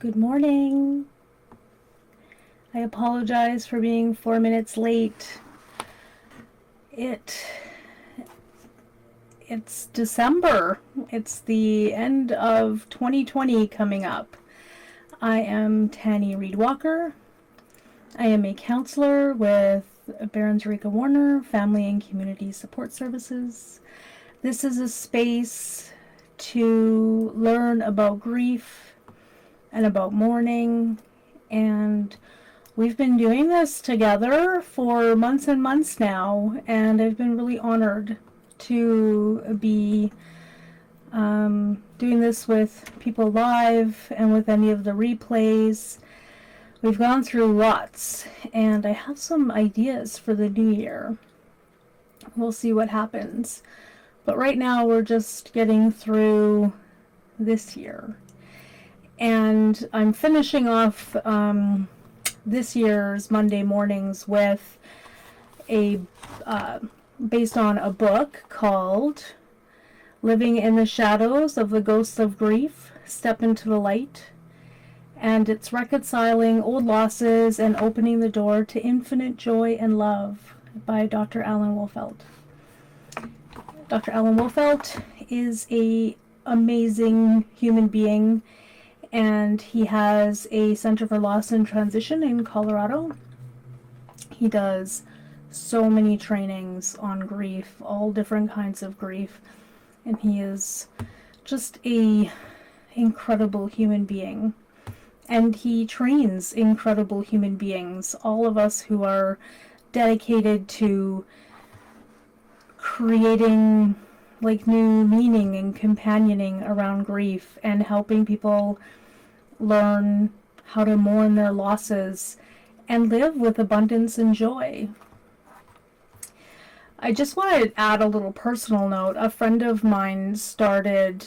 Good morning. I apologize for being 4 minutes late. It's December. It's the end of 2020 coming up. I am Tanny Reed Walker. I am a counselor with Barons Rika Warner Family and Community Support Services. This is a space to learn about grief and about mourning, and we've been doing this together for months and months now, and I've been really honored to be doing this with people live and with any of the replays. We've gone through lots, and I have some ideas for the new year. We'll see what happens. But right now we're just getting through this year. And I'm finishing off this year's Monday mornings with a based on a book called Living in the Shadows of the Ghosts of Grief, Step into the Light. And it's reconciling old losses and opening the door to infinite joy and love by Dr. Alan Wolfelt. Dr. Alan Wolfelt is an amazing human being, and he has a Center for Loss and Transition in Colorado. He does so many trainings on grief, all different kinds of grief, and he is just a incredible human being. And he trains incredible human beings, all of us who are dedicated to creating new meaning and companioning around grief and helping people learn how to mourn their losses and live with abundance and joy. I just want to add a little personal note. A friend of mine started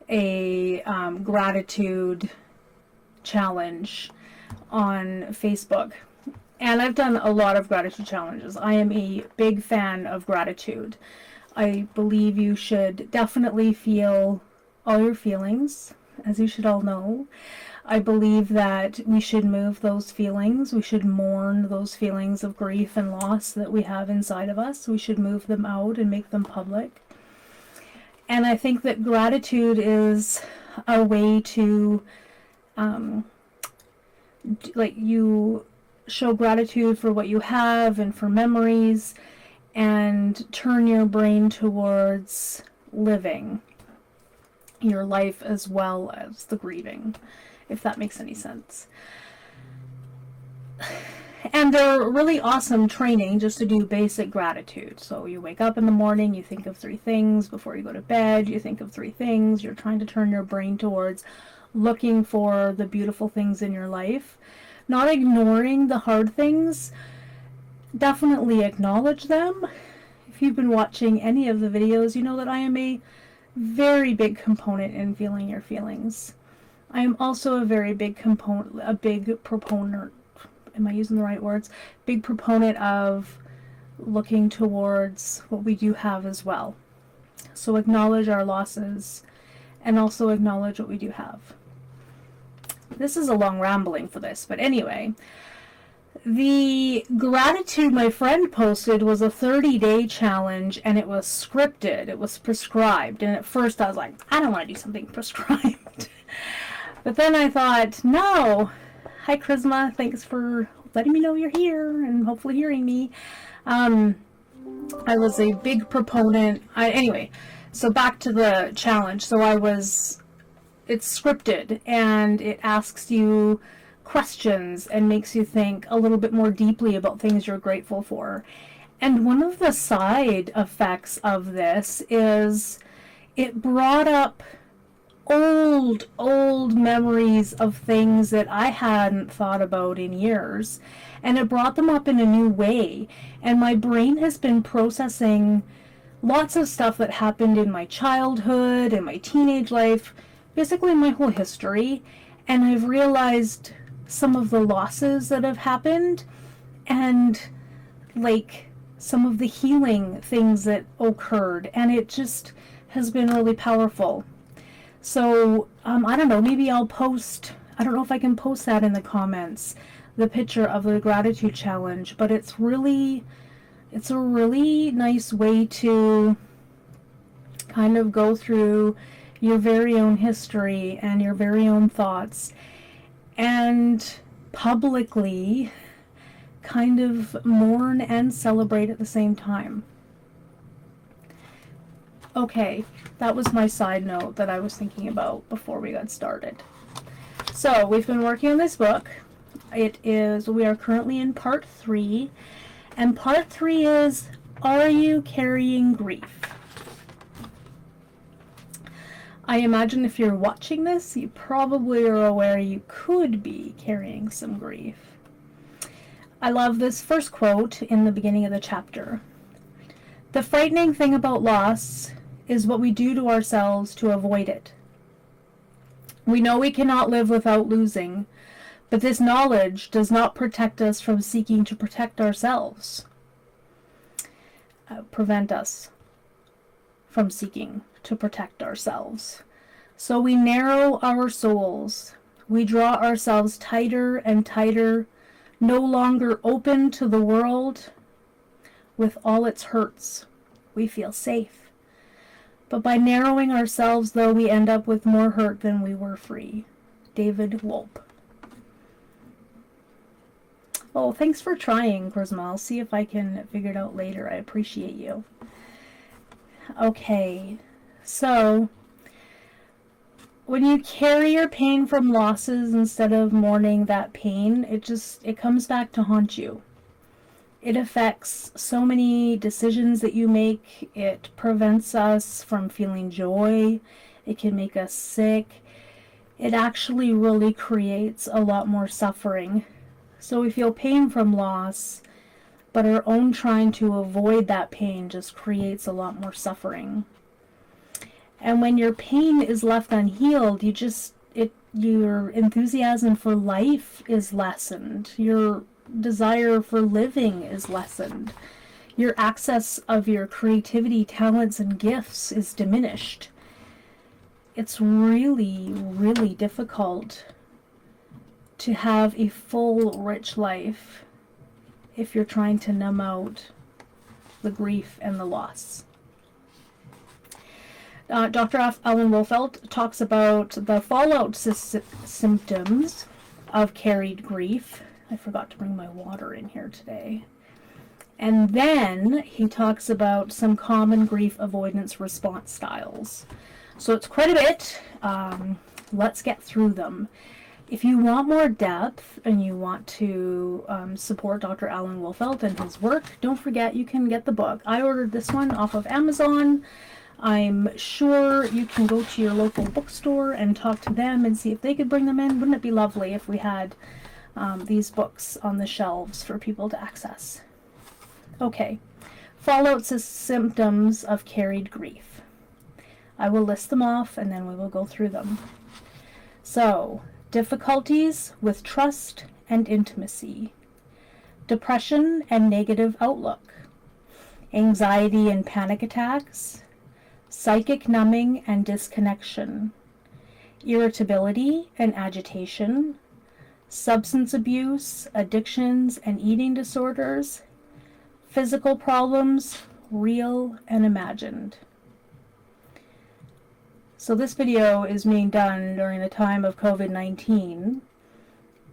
a gratitude challenge on Facebook, and I've done a lot of gratitude challenges. I am a big fan of gratitude. I believe you should definitely feel all your feelings, as you should all know. I believe that we should move those feelings. We should mourn those feelings of grief and loss that we have inside of us. We should move them out and make them public. And I think that gratitude is a way to you show gratitude for what you have and for memories, and turn your brain towards living your life as well as the grieving, if that makes any sense. And they're really awesome training just to do basic gratitude. So you wake up in the morning, you think of 3 things. Before you go to bed, you think of 3 things. You're trying to turn your brain towards looking for the beautiful things in your life, not ignoring the hard things. Definitely acknowledge them. If you've been watching any of the videos, you know that I am a very big component in feeling your feelings. I am also a very big proponent, am I using the right words? Big proponent of looking towards what we do have as well. So acknowledge our losses and also acknowledge what we do have. This is a long rambling for this, but anyway, the gratitude my friend posted was a 30-day challenge, and it was scripted. It was prescribed. And at first I was like, I don't want to do something prescribed. But then I thought, no. Hi, Charisma. Thanks for letting me know you're here and hopefully hearing me. I was a big proponent. Anyway, so back to the challenge. It's scripted, and it asks you questions and makes you think a little bit more deeply about things you're grateful for. And one of the side effects of this is it brought up old memories of things that I hadn't thought about in years, and it brought them up in a new way. And my brain has been processing lots of stuff that happened in my childhood and my teenage life, basically my whole history, and I've realized some of the losses that have happened and some of the healing things that occurred, and it just has been really powerful. So I don't know, maybe I'll post I don't know if I can post that in the comments, the picture of the gratitude challenge, but it's a really nice way to kind of go through your very own history and your very own thoughts and publicly kind of mourn and celebrate at the same time. Okay, that was my side note that I was thinking about before we got started. So we've been working on this book. We are currently in part 3, and part 3 is, are you carrying grief? I imagine if you're watching this, you probably are aware you could be carrying some grief. I love this first quote in the beginning of the chapter. The frightening thing about loss is what we do to ourselves to avoid it. We know we cannot live without losing, but this knowledge does not protect us from seeking to protect ourselves. Prevent us from seeking to protect ourselves. So we narrow our souls. We draw ourselves tighter and tighter, no longer open to the world with all its hurts. We feel safe. But by narrowing ourselves, though, we end up with more hurt than we were free. David Wolpe. Oh, thanks for trying, Prisma. I'll see if I can figure it out later. I appreciate you. Okay, so when you carry your pain from losses instead of mourning that pain, it comes back to haunt you. It affects so many decisions that you make. It prevents us from feeling joy. It can make us sick. It actually really creates a lot more suffering. So we feel pain from loss, but our own trying to avoid that pain just creates a lot more suffering. And when your pain is left unhealed, your enthusiasm for life is lessened. Your desire for living is lessened. Your access of your creativity, talents, and gifts is diminished. It's really, really difficult to have a full, rich life if you're trying to numb out the grief and the loss. Dr. Alan Wolfelt talks about the fallout symptoms of carried grief. I forgot to bring my water in here today. And then he talks about some common grief avoidance response styles. So it's quite a bit. Let's get through them. If you want more depth and you want to support Dr. Alan Wolfelt and his work, don't forget you can get the book. I ordered this one off of Amazon. I'm sure you can go to your local bookstore and talk to them and see if they could bring them in. Wouldn't it be lovely if we had these books on the shelves for people to access? Okay, fallout symptoms of carried grief. I will list them off and then we will go through them. So, difficulties with trust and intimacy, depression and negative outlook, anxiety and panic attacks, psychic numbing and disconnection, irritability and agitation, substance abuse, addictions and eating disorders, physical problems, real and imagined. So this video is being done during the time of COVID-19,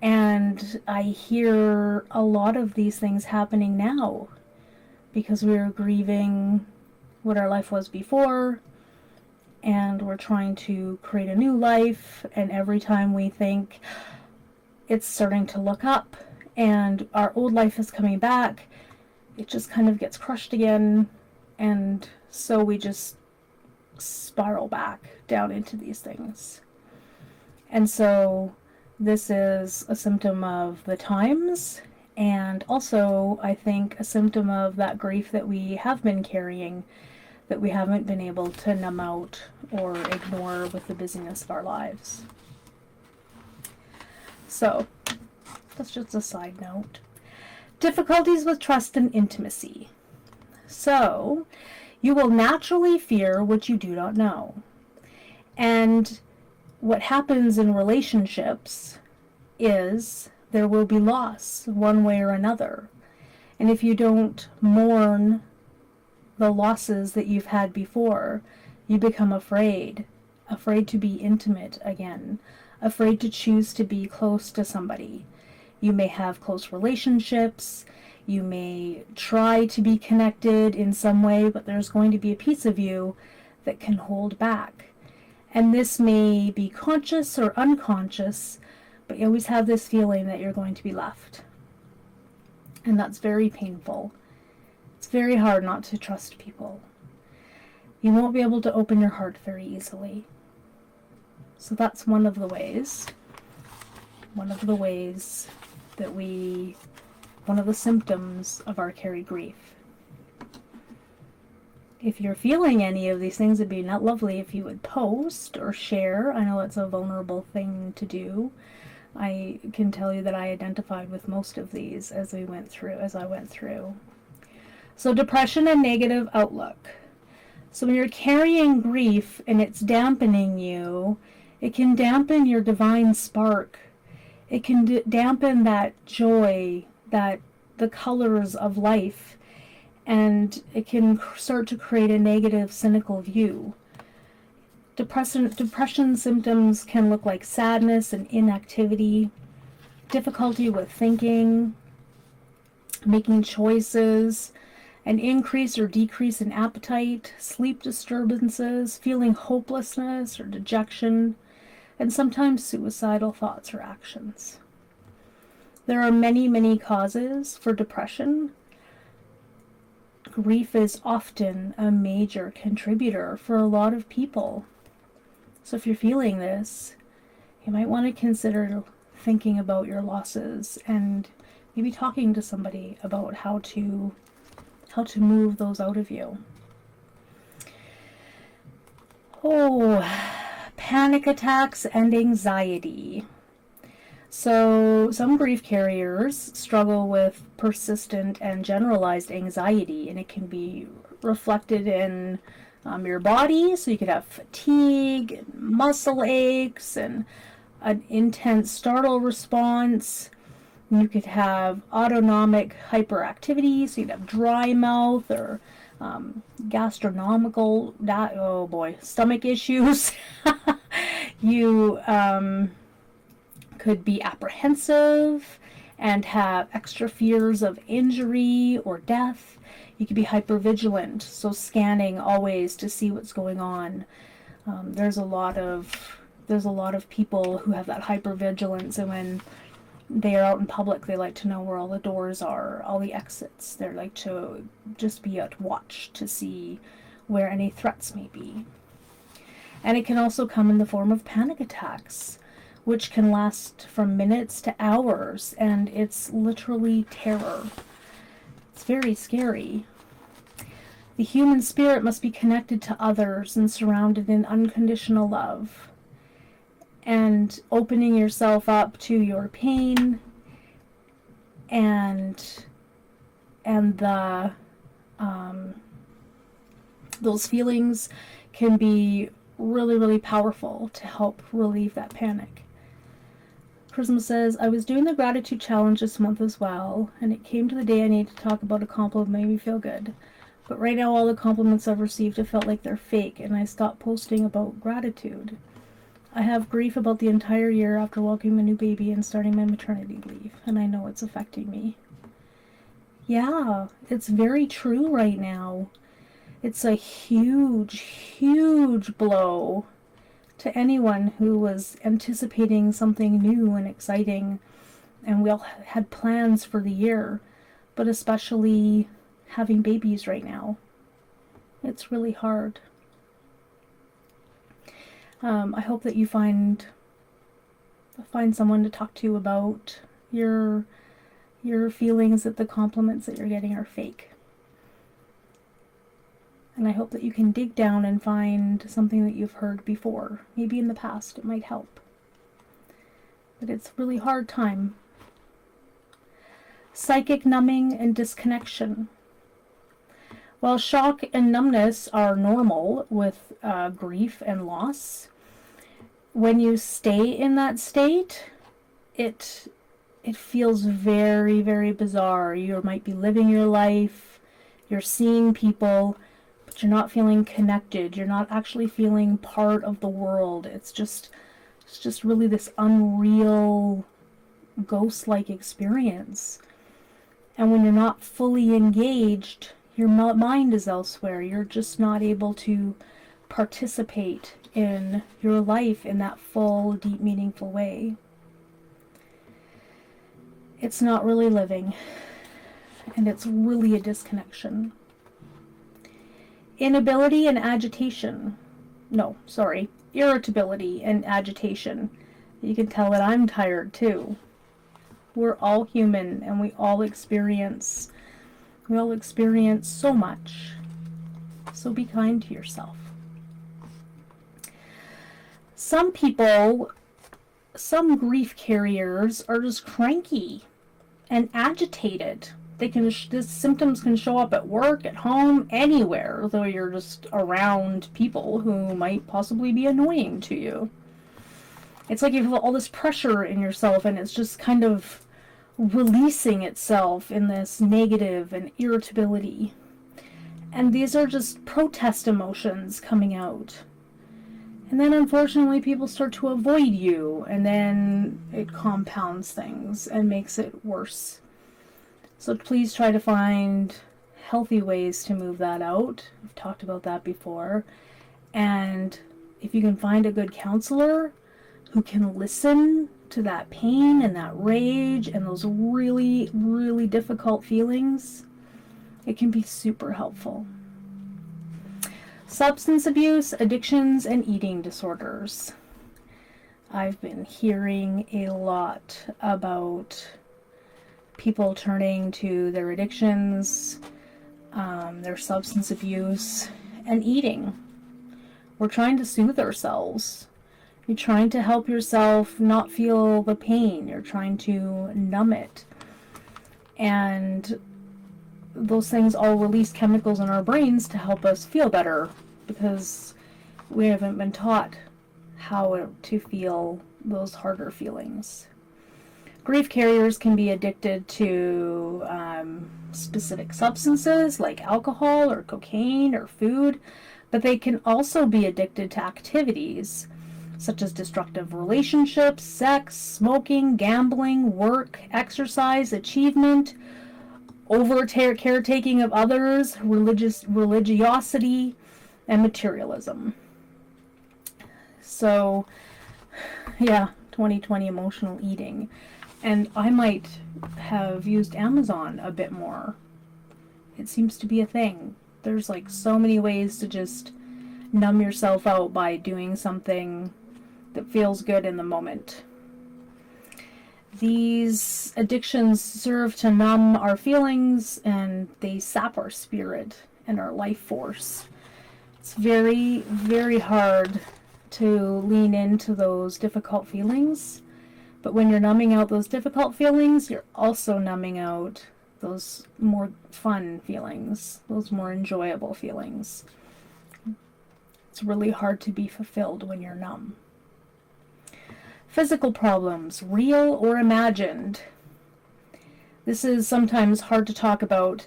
and I hear a lot of these things happening now because we're grieving what our life was before, and we're trying to create a new life, and every time we think it's starting to look up and our old life is coming back, it just kind of gets crushed again, and so we just spiral back down into these things. And so this is a symptom of the times, and also I think a symptom of that grief that we have been carrying, that we haven't been able to numb out or ignore with the busyness of our lives. So that's just a side note. Difficulties with trust and intimacy. So you will naturally fear what you do not know. And what happens in relationships is there will be loss one way or another. And if you don't mourn the losses that you've had before, you become afraid to be intimate again, afraid to choose to be close to somebody. You may have close relationships, you may try to be connected in some way, but there's going to be a piece of you that can hold back. And this may be conscious or unconscious, but you always have this feeling that you're going to be left. And that's very painful. It's very hard not to trust people. You won't be able to open your heart very easily. So that's one of the ways that one of the symptoms of our carried grief. If you're feeling any of these things, it'd be not lovely if you would post or share. I know it's a vulnerable thing to do. I can tell you that I identified with most of these as I went through. So depression and negative outlook. So when you're carrying grief and it's dampening you, it can dampen your divine spark. It can dampen that joy, the colors of life, and it can start to create a negative, cynical view. Depression symptoms can look like sadness and inactivity, difficulty with thinking, making choices, an increase or decrease in appetite, sleep disturbances, feeling hopelessness or dejection, and sometimes suicidal thoughts or actions. There are many, many causes for depression. Grief is often a major contributor for a lot of people. So if you're feeling this, you might want to consider thinking about your losses and maybe talking to somebody about how to move those out of you. Oh, panic attacks and anxiety. So some grief carriers struggle with persistent and generalized anxiety, and it can be reflected in your body. So you could have fatigue, muscle aches, and an intense startle response. You could have autonomic hyperactivity, so you'd have dry mouth or stomach issues. You could be apprehensive and have extra fears of injury or death. You could be hypervigilant, so scanning always to see what's going on. There's a lot of people who have that hypervigilance, and when they are out in public, they like to know where all the doors are, all the exits. They like to just be at watch to see where any threats may be. And it can also come in the form of panic attacks, which can last from minutes to hours, and it's literally terror. It's very scary. The human spirit must be connected to others and surrounded in unconditional love. And opening yourself up to your pain and those feelings can be really, really powerful to help relieve that panic. Prism says, I was doing the gratitude challenge this month as well, and it came to the day I needed to talk about a compliment made me feel good. But right now all the compliments I've received have felt like they're fake, and I stopped posting about gratitude. I have grief about the entire year after welcoming a new baby and starting my maternity leave, and I know it's affecting me. Yeah, it's very true right now. It's a huge, huge blow to anyone who was anticipating something new and exciting, and we all had plans for the year, but especially having babies right now. It's really hard. I hope that you find someone to talk to about your feelings that the compliments that you're getting are fake. And I hope that you can dig down and find something that you've heard before. Maybe in the past it might help. But it's a really hard time. Psychic numbing and disconnection. While shock and numbness are normal with grief and loss, when you stay in that state, it feels very, very bizarre. You might be living your life, you're seeing people, but you're not feeling connected. You're not actually feeling part of the world. It's just really this unreal ghost-like experience. And when you're not fully engaged, your mind is elsewhere. You're just not able to participate in your life in that full, deep, meaningful way. It's not really living, and it's really a disconnection. Inability and agitation. No, sorry, irritability and agitation. You can tell that I'm tired too. We're all human, and we all experience so much. So be kind to yourself. Some people, some grief carriers are just cranky and agitated. The symptoms can show up at work, at home, anywhere, though you're just around people who might possibly be annoying to you. It's like you have all this pressure in yourself, and it's just kind of releasing itself in this negative and irritability. And these are just protest emotions coming out. And then unfortunately people start to avoid you, and then it compounds things and makes it worse. So please try to find healthy ways to move that out. I've talked about that before. And if you can find a good counselor who can listen to that pain and that rage and those really, really difficult feelings, it can be super helpful. Substance abuse, addictions, and eating disorders. I've been hearing a lot about people turning to their addictions, their substance abuse, and eating. We're trying to soothe ourselves. You're trying to help yourself not feel the pain. You're trying to numb it. And those things all release chemicals in our brains to help us feel better, because we haven't been taught how to feel those harder feelings. Grief carriers can be addicted to specific substances like alcohol or cocaine or food, but they can also be addicted to activities such as destructive relationships, sex, smoking, gambling, work, exercise, achievement, caretaking of others, religiosity, and materialism. So, yeah, 2020 emotional eating. And I might have used Amazon a bit more. It seems to be a thing. There's like so many ways to just numb yourself out by doing something that feels good in the moment. These addictions serve to numb our feelings, and they sap our spirit and our life force. It's very, very hard to lean into those difficult feelings, but when you're numbing out those difficult feelings, you're also numbing out those more fun feelings, those more enjoyable feelings. It's really hard to be fulfilled when you're numb. Physical problems, real or imagined. This is sometimes hard to talk about,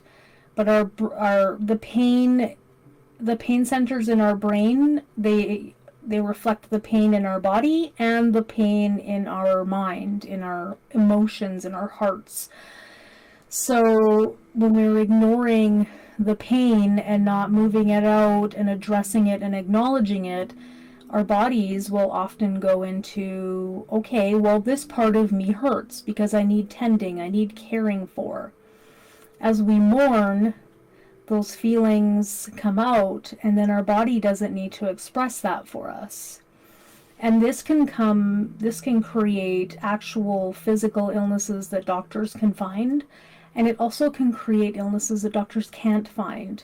but the pain centers in our brain, they reflect the pain in our body and the pain in our mind, in our emotions, in our hearts. So when we're ignoring the pain and not moving it out and addressing it and acknowledging it, our bodies will often go into, okay, well, this part of me hurts because I need tending, I need caring for. As we mourn, those feelings come out, and then our body doesn't need to express that for us. And this can create actual physical illnesses that doctors can find, and it also can create illnesses that doctors can't find.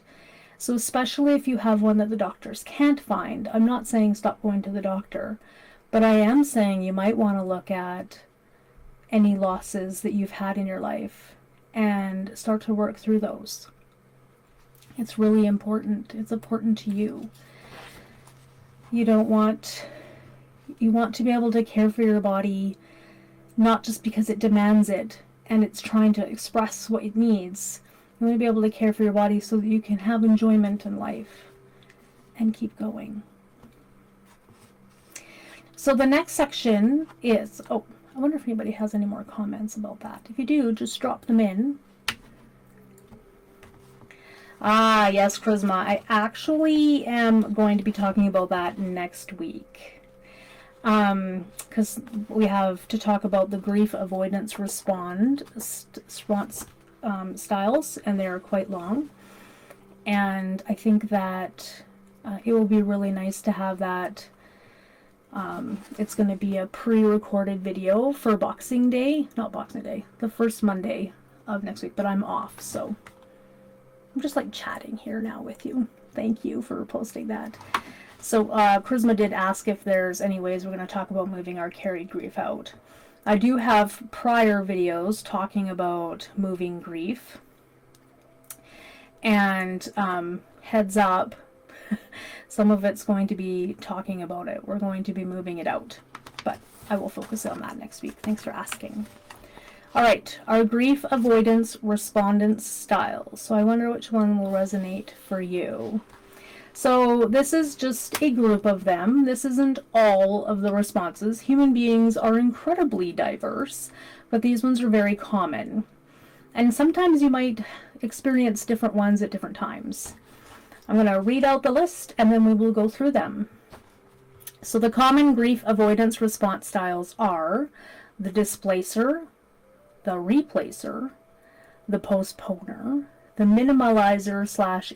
So especially if you have one that the doctors can't find, I'm not saying stop going to the doctor, but I am saying you might want to look at any losses that you've had in your life and start to work through those. It's really important. It's important to you. You don't want You want to be able to care for your body, not just because it demands it and it's trying to express what it needs. You want to be able to care for your body so that you can have enjoyment in life and keep going. So the next section is, I wonder if anybody has any more comments about that. If you do, just drop them in. Ah, yes, Charisma. I actually am going to be talking about that next week. Because we have to talk about the grief avoidance response styles, and they're quite long. And I think that it will be really nice to have that. It's going to be a pre-recorded video for Boxing Day, not Boxing Day, the first Monday of next week, but I'm off, so I'm just like chatting here now with you. Thank you for posting that. So Charisma did ask if there's any ways we're going to talk about moving our carried grief out. I do have prior videos talking about moving grief, and heads up, some of it's going to be talking about it. We're going to be moving it out, but I will focus on that next week. Thanks for asking. All right, our grief avoidance respondent styles. So I wonder which one will resonate for you. So this is just a group of them. This isn't all of the responses. Human beings are incredibly diverse, but these ones are very common. And sometimes you might experience different ones at different times. I'm going to read out the list and then we will go through them. So the common grief avoidance response styles are the displacer, the replacer, the postponer, the minimalizer slash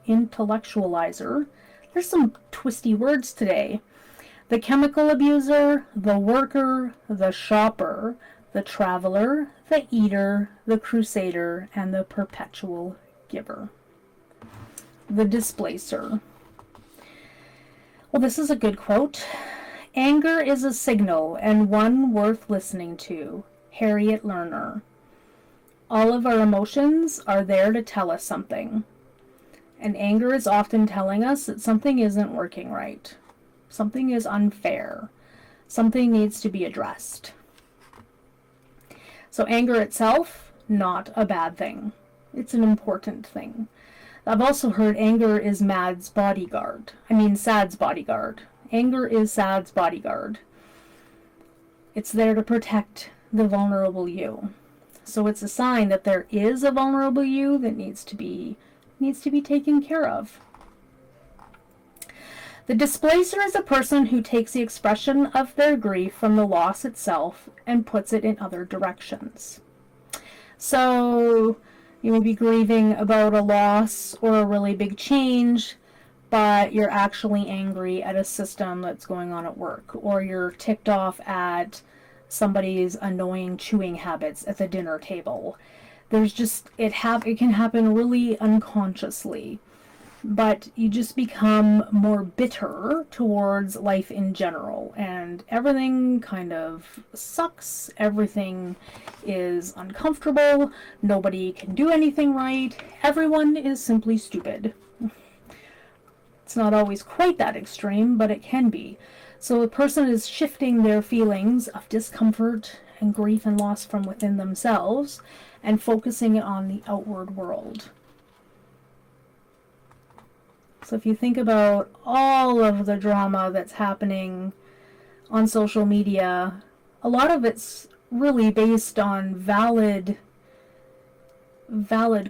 intellectualizer. There's some twisty words today. The chemical abuser, the worker, the shopper, the traveler, the eater, the crusader, and the perpetual giver. The displacer. Well, this is a good quote. Anger is a signal and one worth listening to. Harriet Lerner. All of our emotions are there to tell us something. And anger is often telling us that something isn't working right. Something is unfair. Something needs to be addressed. So anger itself, not a bad thing. It's an important thing. I've also heard anger is Sad's bodyguard. Anger is Sad's bodyguard. It's there to protect the vulnerable you. So it's a sign that there is a vulnerable you that needs to be taken care of. The displacer is a person who takes the expression of their grief from the loss itself and puts it in other directions. So you may be grieving about a loss or a really big change, but you're actually angry at a system that's going on at work, or you're ticked off at somebody's annoying chewing habits at the dinner table. There's just, it can happen really unconsciously, but you just become more bitter towards life in general, and everything kind of sucks. Everything is uncomfortable. Nobody can do anything right. Everyone is simply stupid. It's not always quite that extreme, but it can be. So a person is shifting their feelings of discomfort and grief and loss from within themselves and focusing it on the outward world. So if you think about all of the drama that's happening on social media, a lot of it's really based on valid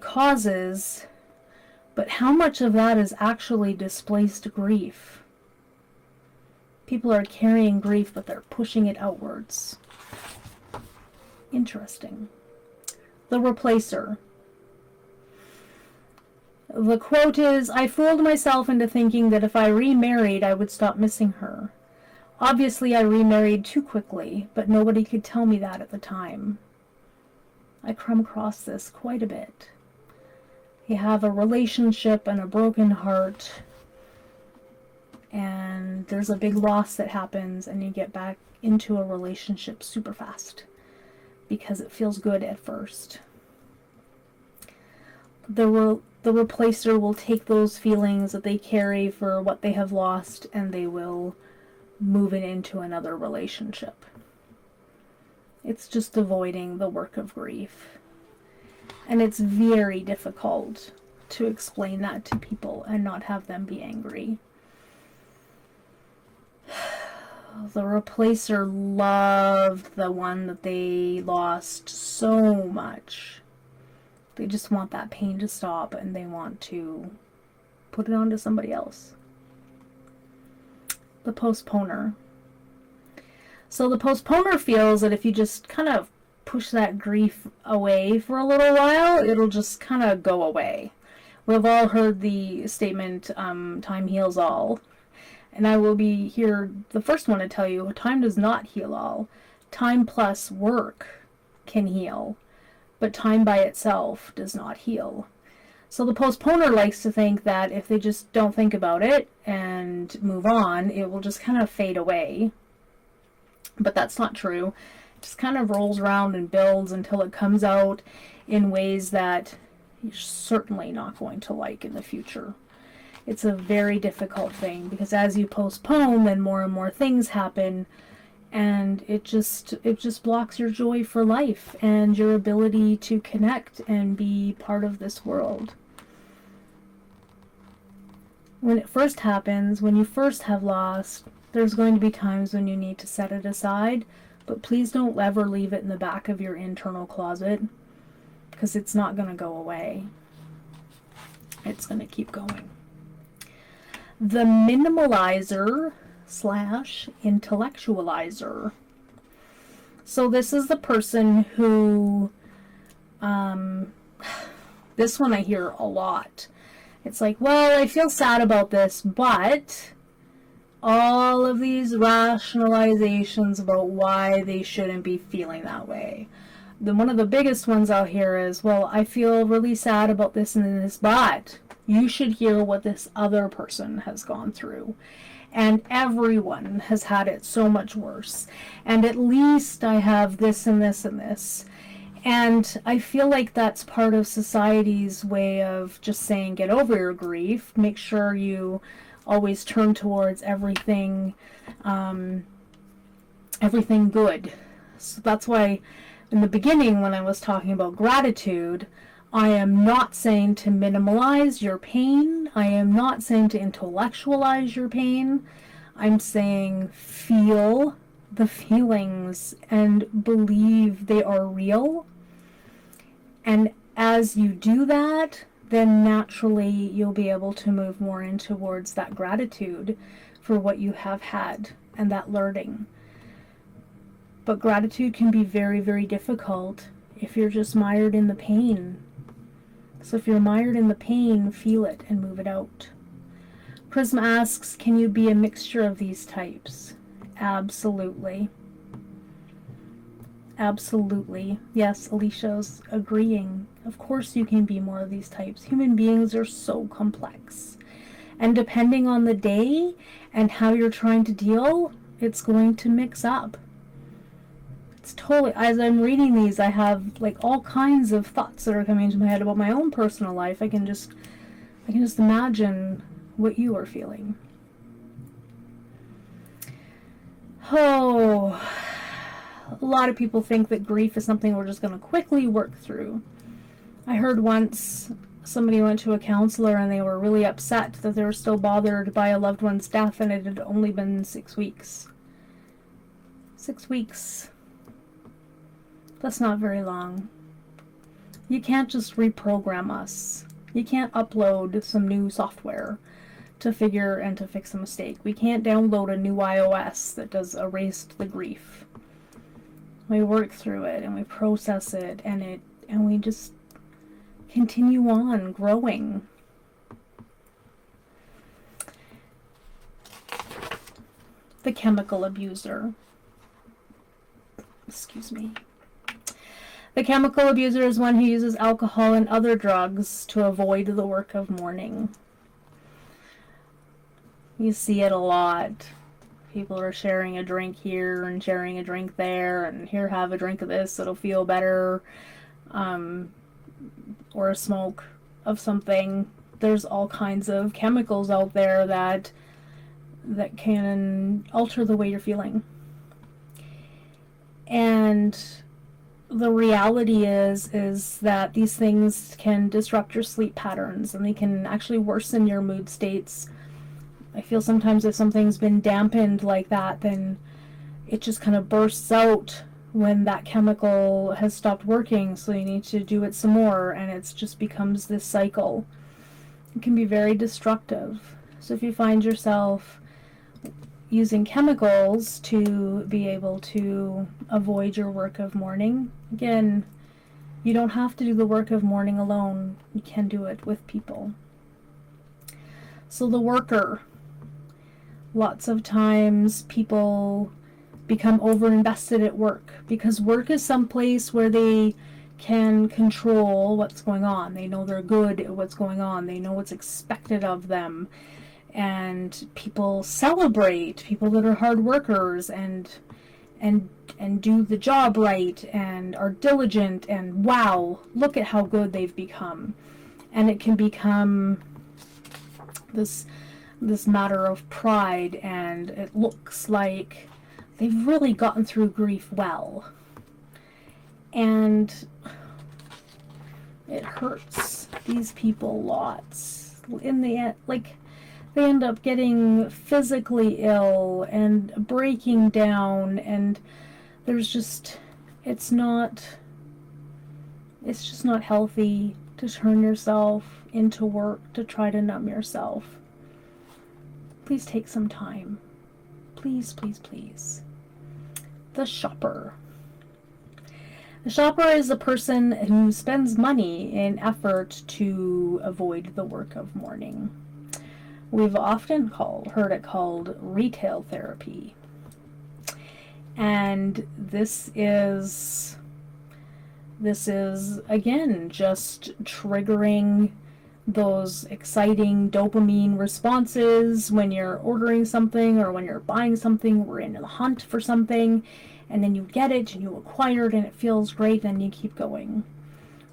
causes, but how much of that is actually displaced grief? People are carrying grief, but they're pushing it outwards. Interesting. The replacer. The quote is, I fooled myself into thinking that if I remarried, I would stop missing her. Obviously, I remarried too quickly, but nobody could tell me that at the time. I come across this quite a bit. You have a relationship and a broken heart, and there's a big loss that happens, and you get back into a relationship super fast because it feels good at first. The replacer will take those feelings that they carry for what they have lost, and they will moving into another relationship. It's just avoiding the work of grief. And it's very difficult to explain that to people and not have them be angry. The replacer loved the one that they lost so much. They just want that pain to stop, and they want to put it onto somebody else. The postponer. So the postponer feels that if you just kind of push that grief away for a little while, it'll just kind of go away. We've all heard the statement, time heals all. And I will be here the first one to tell you, time does not heal all. Time plus work can heal, but time by itself does not heal. So the postponer likes to think that if they just don't think about it and move on, it will just kind of fade away. But that's not true. It just kind of rolls around and builds until it comes out in ways that you're certainly not going to like in the future. It's a very difficult thing because as you postpone, then more and more things happen, and it just blocks your joy for life and your ability to connect and be part of this world. When it first happens, when you first have lost, there's going to be times when you need to set it aside, but please don't ever leave it in the back of your internal closet because it's not going to go away. It's going to keep going. The minimalizer / intellectualizer. So this is the person who, this one I hear a lot. It's like, well, I feel sad about this, but all of these rationalizations about why they shouldn't be feeling that way. One of the biggest ones out here is, well, I feel really sad about this and this, but you should hear what this other person has gone through. And everyone has had it so much worse. And at least I have this and this and this. And I feel like that's part of society's way of just saying, get over your grief. Make sure you always turn towards everything, everything good. So that's why in the beginning when I was talking about gratitude, I am not saying to minimalize your pain. I am not saying to intellectualize your pain. I'm saying feel the feelings and believe they are real. And as you do that, then naturally you'll be able to move more in towards that gratitude for what you have had and that learning. But gratitude can be very, very difficult if you're just mired in the pain. So if you're mired in the pain, feel it and move it out. Prism asks, can you be a mixture of these types? Absolutely. Absolutely. Yes, Alicia's agreeing. Of course you can be more of these types. Human beings are so complex. And depending on the day and how you're trying to deal, it's going to mix up. It's totally, as I'm reading these, I have like all kinds of thoughts that are coming into my head about my own personal life. I can just imagine what you are feeling. Oh, a lot of people think that grief is something we're just going to quickly work through. I heard once somebody went to a counselor and they were really upset that they were still bothered by a loved one's death and it had only been 6 weeks. 6 weeks. That's not very long. You can't just reprogram us. You can't upload some new software to fix a mistake. We can't download a new iOS that does erased the grief. We work through it and we process it and we just continue on growing. The chemical abuser. Excuse me. The chemical abuser is one who uses alcohol and other drugs to avoid the work of mourning. You see it a lot. People are sharing a drink here and sharing a drink there, and here, have a drink of this, it'll feel better. Or a smoke of something. There's all kinds of chemicals out there that that can alter the way you're feeling. And the reality is that these things can disrupt your sleep patterns, and they can actually worsen your mood states. I feel sometimes if something's been dampened like that, then it just kind of bursts out when that chemical has stopped working, so you need to do it some more, and it just becomes this cycle. It can be very destructive. So if you find yourself using chemicals to be able to avoid your work of mourning, again, you don't have to do the work of mourning alone. You can do it with people. So the worker. Lots of times people become over-invested at work because work is some place where they can control what's going on. They know they're good at what's going on. They know what's expected of them. And people celebrate people that are hard workers and do the job right and are diligent, and wow, look at how good they've become. And it can become this matter of pride, and it looks like they've really gotten through grief well. And it hurts these people lots. In the end, like, they end up getting physically ill and breaking down, and there's just, it's just not healthy to turn yourself into work to try to numb yourself. Please take some time. Please, please, please. The shopper. The shopper is a person who spends money in effort to avoid the work of mourning. We've often heard it called retail therapy. And this is again just triggering those exciting dopamine responses when you're ordering something or when you're buying something. We're in the hunt for something, and then you get it and you acquire it and it feels great, and you keep going.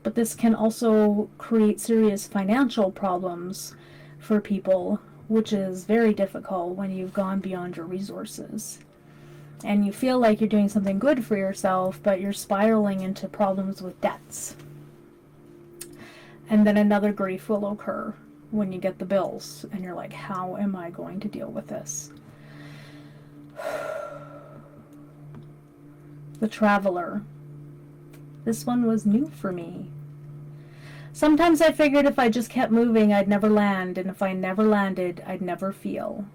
But this can also create serious financial problems for people, which is very difficult when you've gone beyond your resources. And you feel like you're doing something good for yourself, but you're spiraling into problems with debts. And then another grief will occur when you get the bills, and you're like, how am I going to deal with this? The traveler. This one was new for me. Sometimes I figured if I just kept moving, I'd never land, and if I never landed, I'd never feel.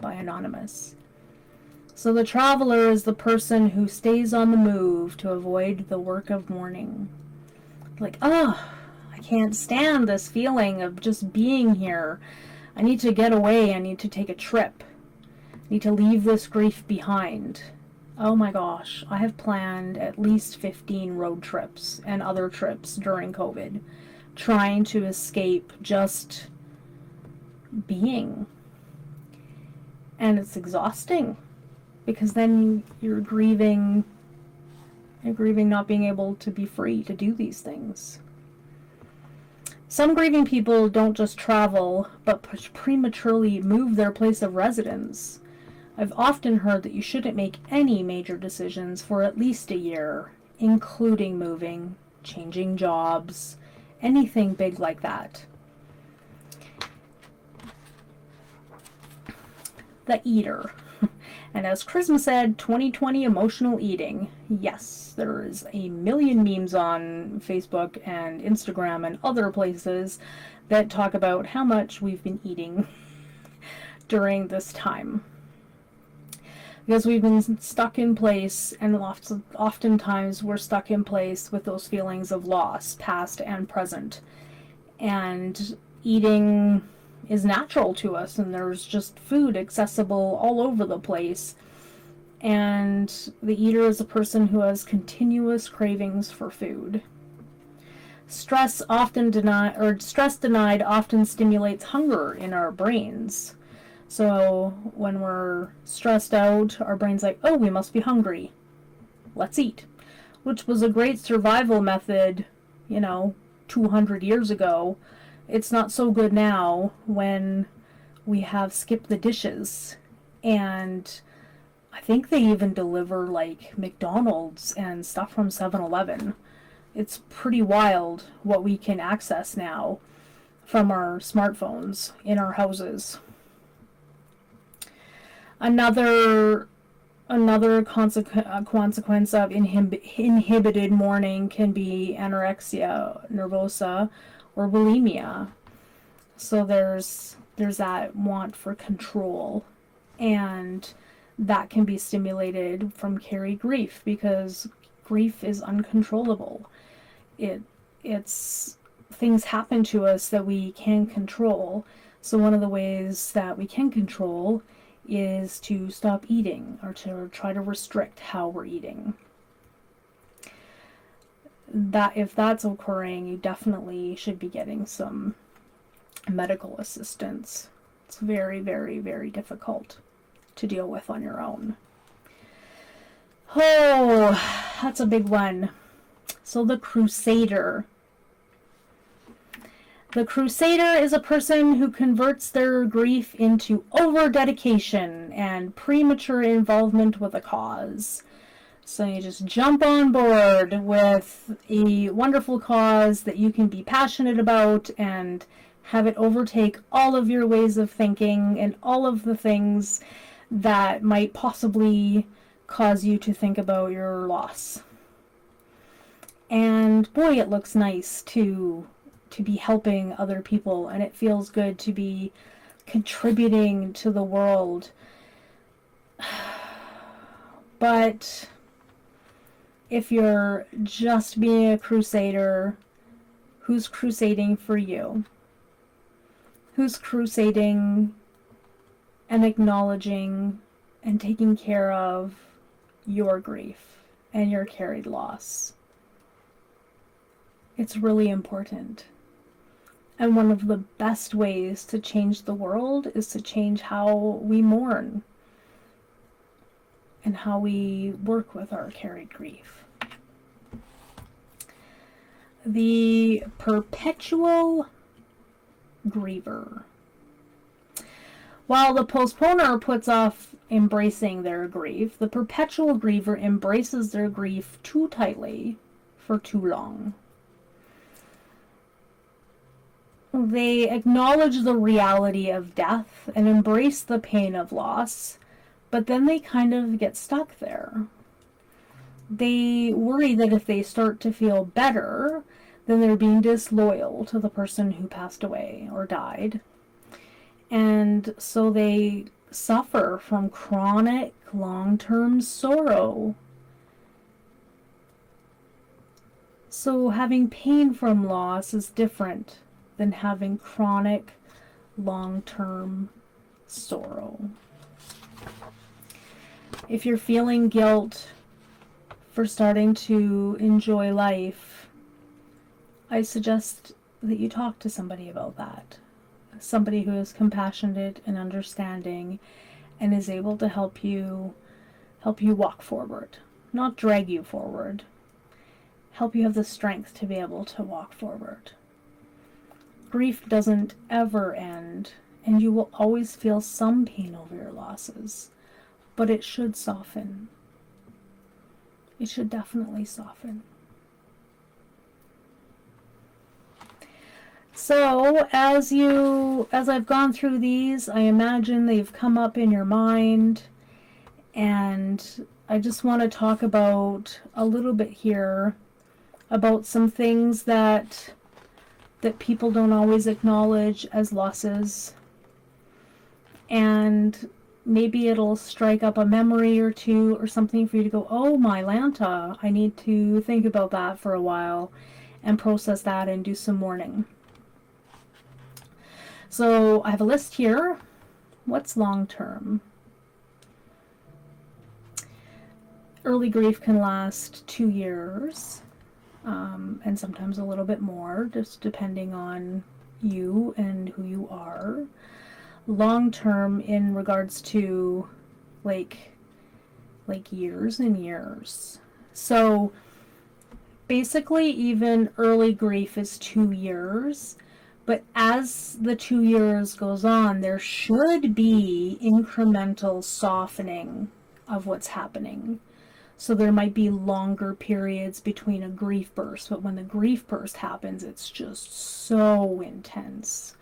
By Anonymous. So the traveler is the person who stays on the move to avoid the work of mourning. Like, I can't stand this feeling of just being here. I need to get away. I need to take a trip. I need to leave this grief behind. Oh my gosh, I have planned at least 15 road trips and other trips during COVID, trying to escape just being. And it's exhausting, because then you're grieving not being able to be free to do these things. Some grieving people don't just travel, but prematurely move their place of residence. I've often heard that you shouldn't make any major decisions for at least a year, including moving, changing jobs, anything big like that. The eater. And as Charisma said, 2020 emotional eating. Yes, there is a million memes on Facebook and Instagram and other places that talk about how much we've been eating during this time. Because we've been stuck in place, and oftentimes we're stuck in place with those feelings of loss, past and present. And eating is natural to us, and there's just food accessible all over the place. And the eater is a person who has continuous cravings for food. Stress denied often stimulates hunger in our brains. So when we're stressed out, our brain's like, oh, we must be hungry. Let's eat. Which was a great survival method, 200 years ago. It's not so good now when We have Skip the Dishes, and I think they even deliver like McDonald's and stuff from 7-Eleven. It's pretty wild what we can access now from our smartphones in our houses. Another consequence of inhibited mourning can be anorexia nervosa or bulimia. So there's that want for control, and that can be stimulated from carried grief, because grief is uncontrollable. It's things happen to us that we can control. So one of the ways that we can control is to stop eating, or to try to restrict how we're eating. That if that's occurring, you definitely should be getting some medical assistance. It's very, very, very difficult to deal with on your own. Oh, that's a big one. So the crusader. The crusader is a person who converts their grief into over-dedication and premature involvement with a cause. So you just jump on board with a wonderful cause that you can be passionate about and have it overtake all of your ways of thinking and all of the things that might possibly cause you to think about your loss. And boy, it looks nice to be helping other people, and it feels good to be contributing to the world. But if you're just being a crusader, who's crusading for you? Who's crusading and acknowledging and taking care of your grief and your carried loss? It's really important. And one of the best ways to change the world is to change how we mourn and how we work with our carried grief. The perpetual griever. While the postponer puts off embracing their grief, the perpetual griever embraces their grief too tightly for too long. They acknowledge the reality of death and embrace the pain of loss, but then they kind of get stuck there. They worry that if they start to feel better, then they're being disloyal to the person who passed away or died. And so they suffer from chronic long-term sorrow. So having pain from loss is different than having chronic long-term sorrow. If you're feeling guilt for starting to enjoy life, I suggest that you talk to somebody about that. Somebody who is compassionate and understanding and is able to help you walk forward, not drag you forward. Help you have the strength to be able to walk forward. Grief doesn't ever end, and you will always feel some pain over your losses, but it should soften. It should definitely soften. So, as I've gone through these, I imagine they've come up in your mind, and I just want to talk about a little bit here about some things that people don't always acknowledge as losses, and maybe it'll strike up a memory or two or something for you to go, oh my Lanta, I need to think about that for a while and process that and do some mourning. So I have a list here. What's long term? Early grief can last 2 years. And sometimes a little bit more, just depending on you and who you are. Long term in regards to like years and years. So basically even early grief is 2 years, But as the 2 years goes on, there should be incremental softening of what's happening. So there might be longer periods between a grief burst, but when the grief burst happens, it's just so intense.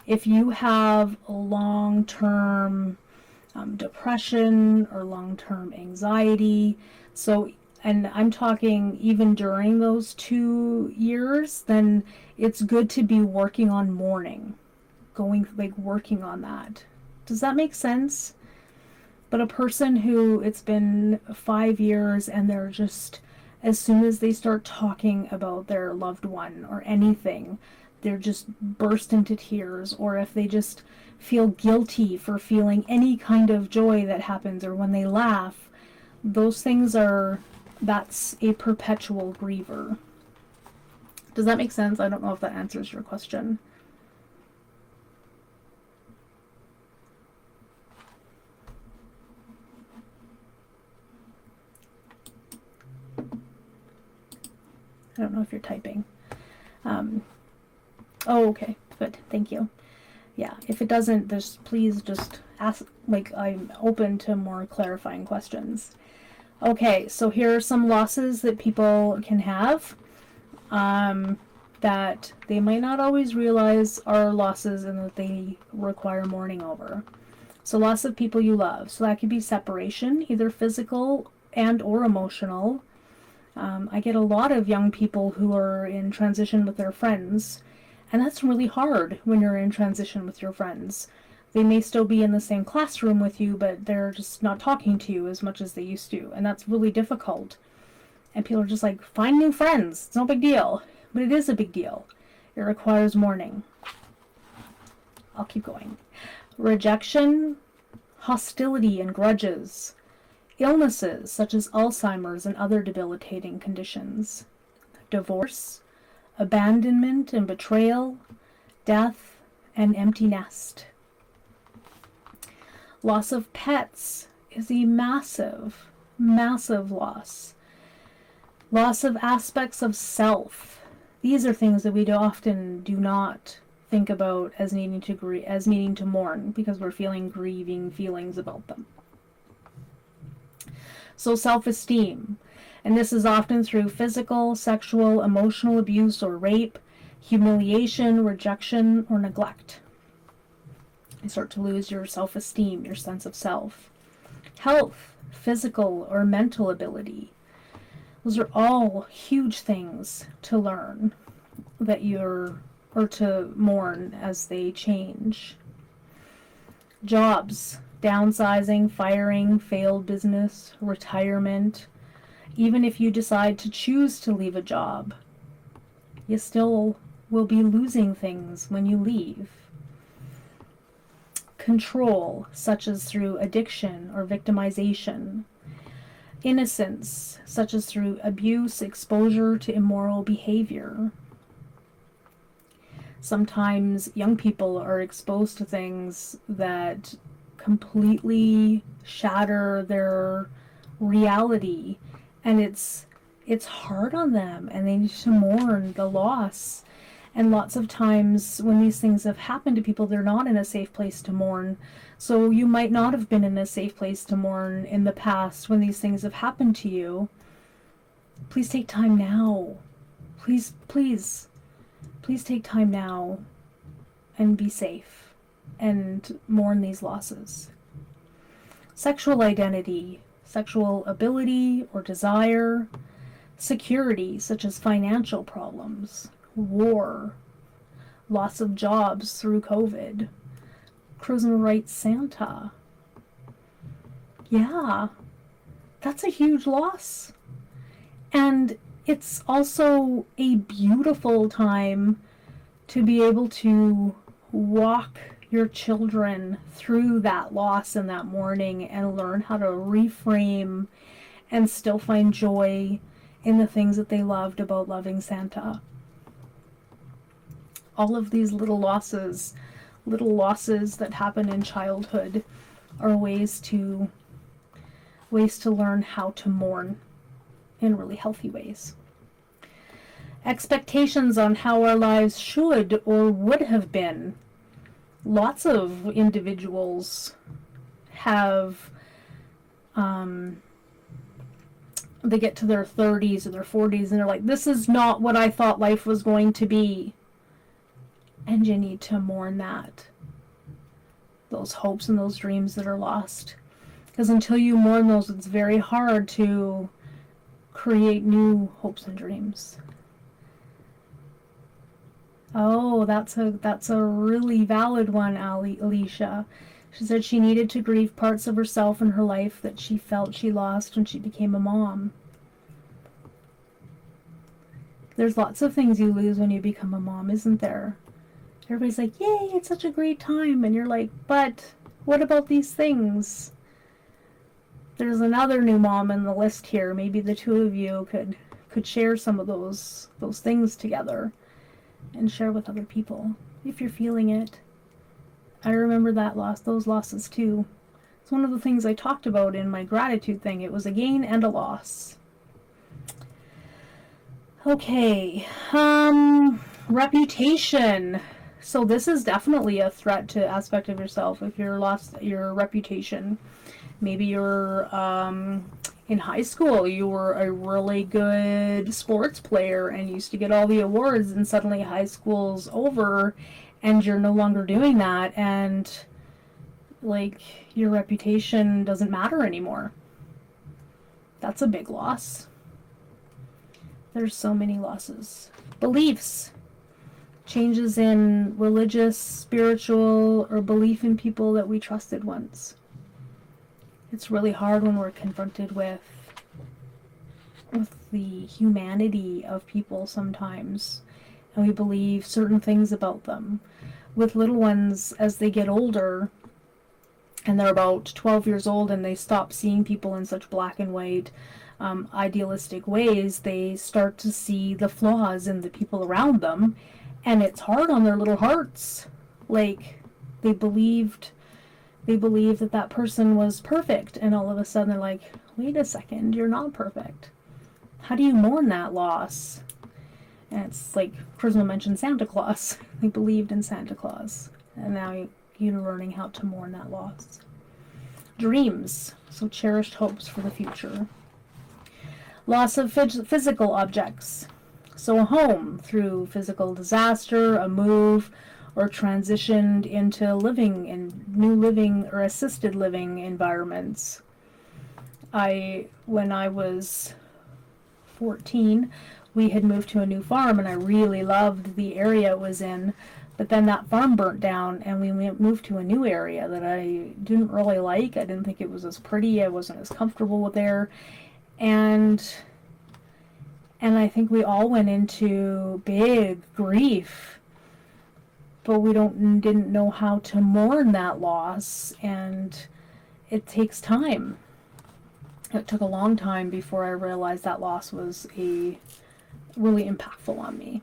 If you have long-term depression or long-term anxiety, and I'm talking even during those 2 years, then it's good to be working on mourning, working on that. Does that make sense? But a person who it's been 5 years and they're just, as soon as they start talking about their loved one or anything, they're just burst into tears, or if they just feel guilty for feeling any kind of joy that happens, or when they laugh, that's a perpetual griever. Does that make sense? I don't know if that answers your question. I don't know if you're typing. Oh, okay, good, thank you. Yeah, if it doesn't, please just ask, I'm open to more clarifying questions. Okay, so here are some losses that people can have that they might not always realize are losses and that they require mourning over. So loss of people you love. So that could be separation, either physical and or emotional. I get a lot of young people who are in transition with their friends, and that's really hard when you're in transition with your friends. They may still be in the same classroom with you, but they're just not talking to you as much as they used to, and that's really difficult. And people are just like, find new friends, it's no big deal. But it is a big deal. It requires mourning. I'll keep going. Rejection, hostility and grudges, illnesses such as Alzheimer's and other debilitating conditions, divorce, abandonment and betrayal, death, and empty nest. Loss of pets is a massive, massive loss. Loss of aspects of self. These are things that we often do not think about as needing to mourn, because we're feeling grieving feelings about them. So self-esteem, and this is often through physical, sexual, emotional abuse or rape, humiliation, rejection, or neglect. You start to lose your self-esteem, your sense of self. Health, physical or mental ability. Those are all huge things to learn or to mourn as they change. Jobs, downsizing, firing, failed business, retirement. Even if you decide to choose to leave a job, you still will be losing things when you leave. Control, such as through addiction or victimization. Innocence, such as through abuse, exposure to immoral behavior. Sometimes young people are exposed to things that completely shatter their reality, and it's hard on them, and they need to mourn the loss. And lots of times when these things have happened to people, they're not in a safe place to mourn. So you might not have been in a safe place to mourn in the past when these things have happened to you. Please take time now. Please take time now and be safe and mourn these losses. Sexual identity, sexual ability or desire, security such as financial problems, war, loss of jobs through COVID, prisoner rights Santa. Yeah, that's a huge loss. And it's also a beautiful time to be able to walk your children through that loss and that mourning and learn how to reframe and still find joy in the things that they loved about loving Santa. All of these little losses that happen in childhood are ways to learn how to mourn in really healthy ways. expectations on how our lives should or would have been. Lots of individuals have, they get to their 30s or their 40s and they're like, this is not what I thought life was going to be. And you need to mourn that. Those hopes and those dreams that are lost. Because until you mourn those, it's very hard to create new hopes and dreams. Oh, that's a really valid one, Alicia. She said she needed to grieve parts of herself in her life that she felt she lost when she became a mom. There's lots of things you lose when you become a mom, isn't there? Everybody's like, yay, it's such a great time. And you're like, but what about these things? There's another new mom in the list here. Maybe the two of you could share some of those things together and share with other people if you're feeling it. I remember those losses too. It's one of the things I talked about in my gratitude thing. It was a gain and a loss. Okay, reputation. So this is definitely a threat to aspect of yourself if you're lost your reputation. Maybe you're in high school, you were a really good sports player and used to get all the awards, and suddenly high school's over and you're no longer doing that, and like your reputation doesn't matter anymore. That's a big loss. There's so many losses. Beliefs. Changes in religious, spiritual, or belief in people that we trusted once. It's really hard when we're confronted with the humanity of people sometimes, and we believe certain things about them. With little ones, as they get older, and they're about 12 years old and they stop seeing people in such black and white, idealistic ways, they start to see the flaws in the people around them, and it's hard on their little hearts. Like, they believed that person was perfect, and all of a sudden they're like, wait a second, you're not perfect. How do you mourn that loss? And it's like Prisma mentioned Santa Claus. They believed in Santa Claus, and now you're learning how to mourn that loss. Dreams, so cherished hopes for the future. Loss of physical objects, so a home through physical disaster, a move, or transitioned into living in new living or assisted living environments. When I was 14, we had moved to a new farm, and I really loved the area it was in, but then that farm burnt down and we moved to a new area that I didn't really like. I didn't think it was as pretty. I wasn't as comfortable there. And I think we all went into big grief, but we didn't know how to mourn that loss, and it takes time. It took a long time before I realized that loss was really impactful on me.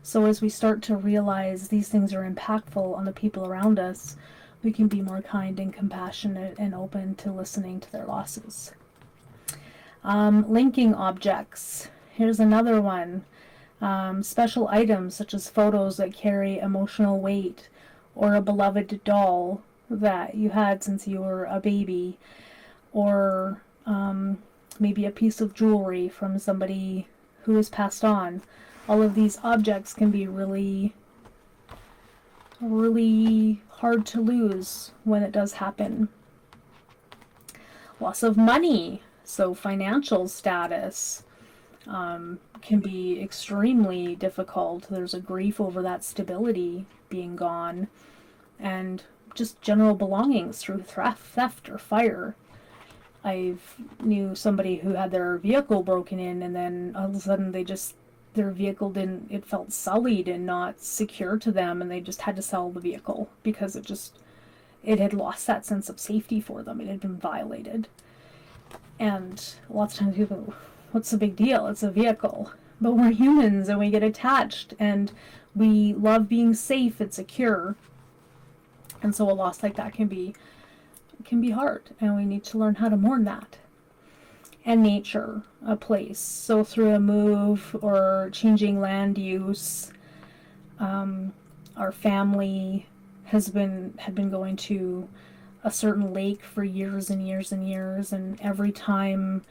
So as we start to realize these things are impactful on the people around us, we can be more kind and compassionate and open to listening to their losses. Linking objects. Here's another one. Special items such as photos that carry emotional weight, or a beloved doll that you had since you were a baby, or maybe a piece of jewelry from somebody who has passed on. All of these objects can be really, really hard to lose when it does happen. Loss of money, so financial status, can be extremely difficult. There's a grief over that stability being gone, and just general belongings through theft or fire. I knew somebody who had their vehicle broken in, and then all of a sudden their vehicle it felt sullied and not secure to them, and they just had to sell the vehicle because it had lost that sense of safety for them. It had been violated. And lots of times people go, what's the big deal? It's a vehicle. But we're humans and we get attached and we love being safe and secure. And so a loss like that can be hard, and we need to learn how to mourn that. and nature, a place. So through a move or changing land use, our family had been going to a certain lake for years and years and years, and every time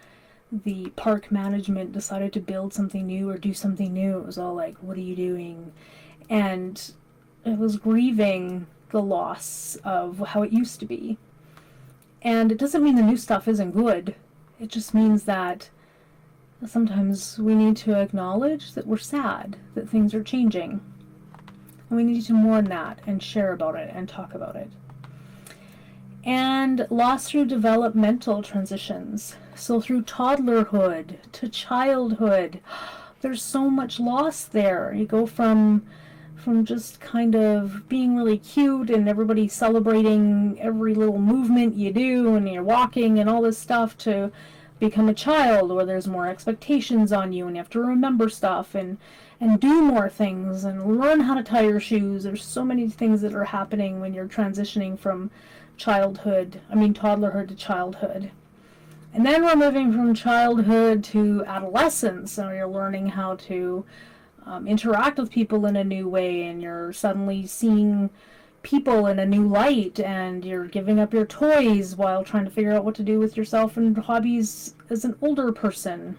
the park management decided to build something new or do something new, it was all like, what are you doing? And it was grieving the loss of how it used to be. And it doesn't mean the new stuff isn't good. It just means that sometimes we need to acknowledge that we're sad, that things are changing. And we need to mourn that and share about it and talk about it. And loss through developmental transitions. So through toddlerhood to childhood, there's so much loss there. You go from just kind of being really cute and everybody celebrating every little movement you do and you're walking and all this stuff to become a child where there's more expectations on you and you have to remember stuff and do more things and learn how to tie your shoes. There's so many things that are happening when you're transitioning from toddlerhood to childhood. And then we're moving from childhood to adolescence, and you're learning how to interact with people in a new way, and you're suddenly seeing people in a new light, and you're giving up your toys while trying to figure out what to do with yourself and hobbies as an older person,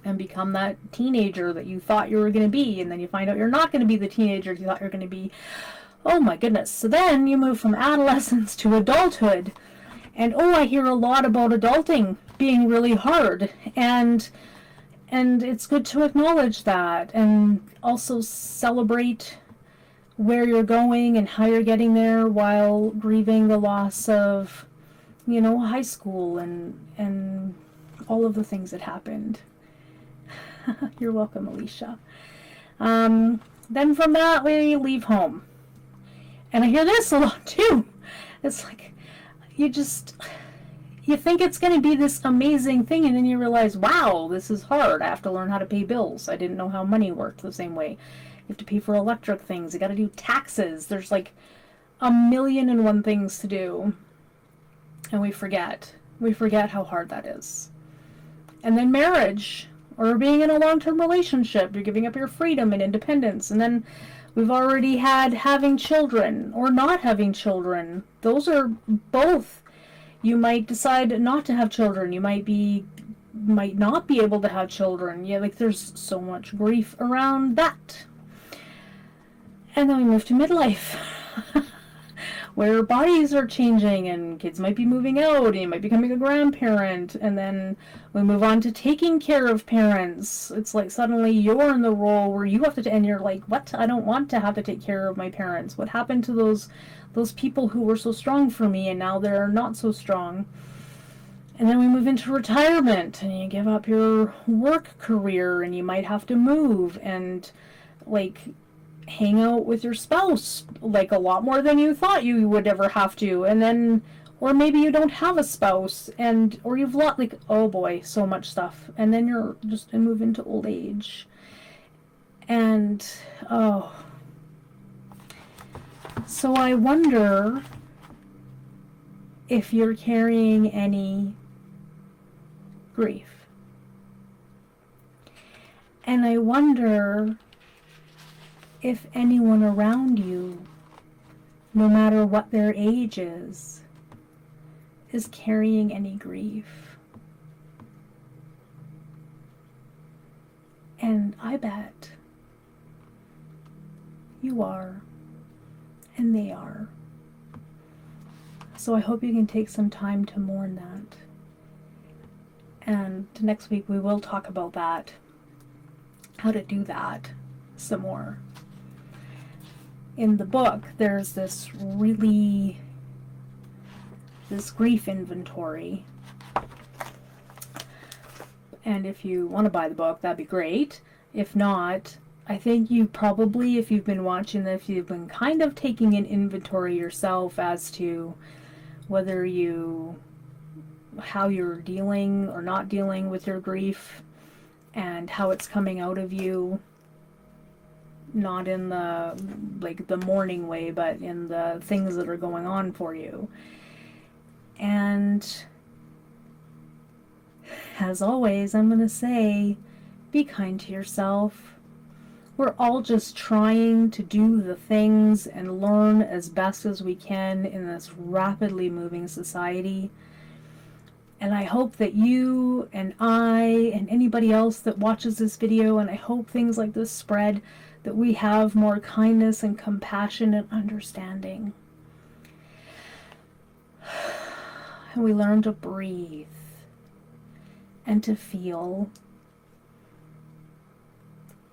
and become that teenager that you thought you were going to be, and then you find out you're not going to be the teenager you thought you were going to be. Oh my goodness. So then you move from adolescence to adulthood, and I hear a lot about adulting being really hard, and it's good to acknowledge that and also celebrate where you're going and how you're getting there while grieving the loss of, high school and all of the things that happened. You're welcome, Alicia. Then from that, we leave home. And I hear this a lot too. It's like, you think it's going to be this amazing thing, and then you realize, wow, this is hard. I have to learn how to pay bills. I didn't know how money worked the same way. You have to pay for electric things. You got to do taxes. There's like a million and one things to do. And we forget. We forget how hard that is. And then marriage, or being in a long-term relationship. You're giving up your freedom and independence. And then we've already had having children or not having children. Those are both. You might decide not to have children. You might not be able to have children. Yeah, like there's so much grief around that. And then we move to midlife, where bodies are changing and kids might be moving out and you might be becoming a grandparent. And then we move on to taking care of parents. It's like suddenly you're in the role where you have to, and you're like, what? I don't want to have to take care of my parents. What happened to those people who were so strong for me and now they're not so strong? And then we move into retirement and you give up your work career and you might have to move and like hang out with your spouse like a lot more than you thought you would ever have to. And then, or maybe you don't have a spouse or you've lost, like, oh boy, so much stuff. And then you're just going to move into old age. And, so I wonder if you're carrying any grief. And I wonder if anyone around you, no matter what their age is carrying any grief. And I bet you are. And they are. So I hope you can take some time to mourn that. And next week we will talk about that, how to do that some more. In the book, there's this grief inventory. And if you want to buy the book, that'd be great. If not, I think you probably, if you've been watching, if you've been kind of taking an inventory yourself as to how you're dealing or not dealing with your grief and how it's coming out of you, not in the mourning way, but in the things that are going on for you. And as always, I'm going to say, be kind to yourself. We're all just trying to do the things and learn as best as we can in this rapidly moving society. And I hope that you and I and anybody else that watches this video, and I hope things like this spread, that we have more kindness and compassion and understanding. And we learn to breathe and to feel,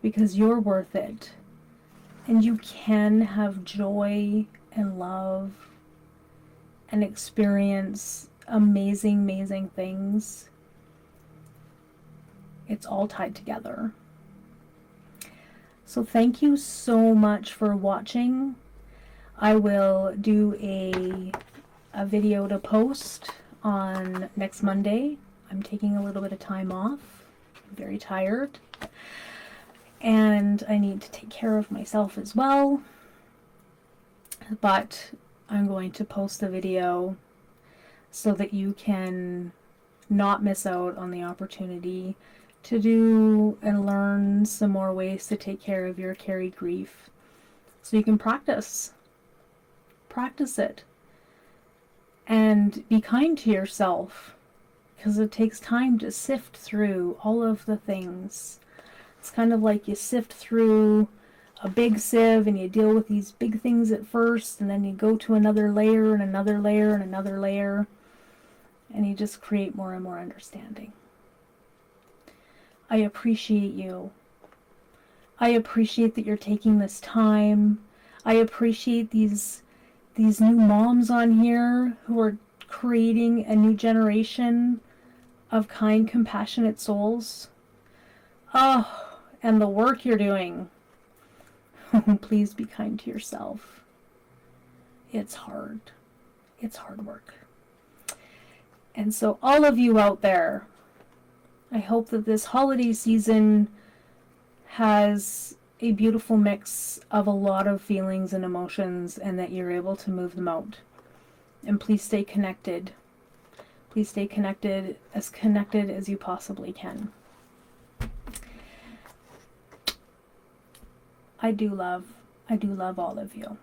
because you're worth it. And you can have joy and love and experience amazing, amazing things. It's all tied together. So thank you so much for watching. I will do a video to post on next Monday. I'm taking a little bit of time off. I'm very tired. And I need to take care of myself as well. But I'm going to post the video so that you can not miss out on the opportunity to do and learn some more ways to take care of your carried grief. So you can practice. Practice it. And be kind to yourself, because it takes time to sift through all of the things. It's kind of like you sift through a big sieve and you deal with these big things at first, and then you go to another layer and another layer and another layer, and you just create more and more understanding. I appreciate you. I appreciate that you're taking this time. I appreciate these new moms on here who are creating a new generation of kind, compassionate souls. Oh, and the work you're doing. Please be kind to yourself. It's hard. It's hard work. And so all of you out there, I hope that this holiday season has a beautiful mix of a lot of feelings and emotions, and that you're able to move them out. And please stay connected. Please stay connected as you possibly can. I do love all of you.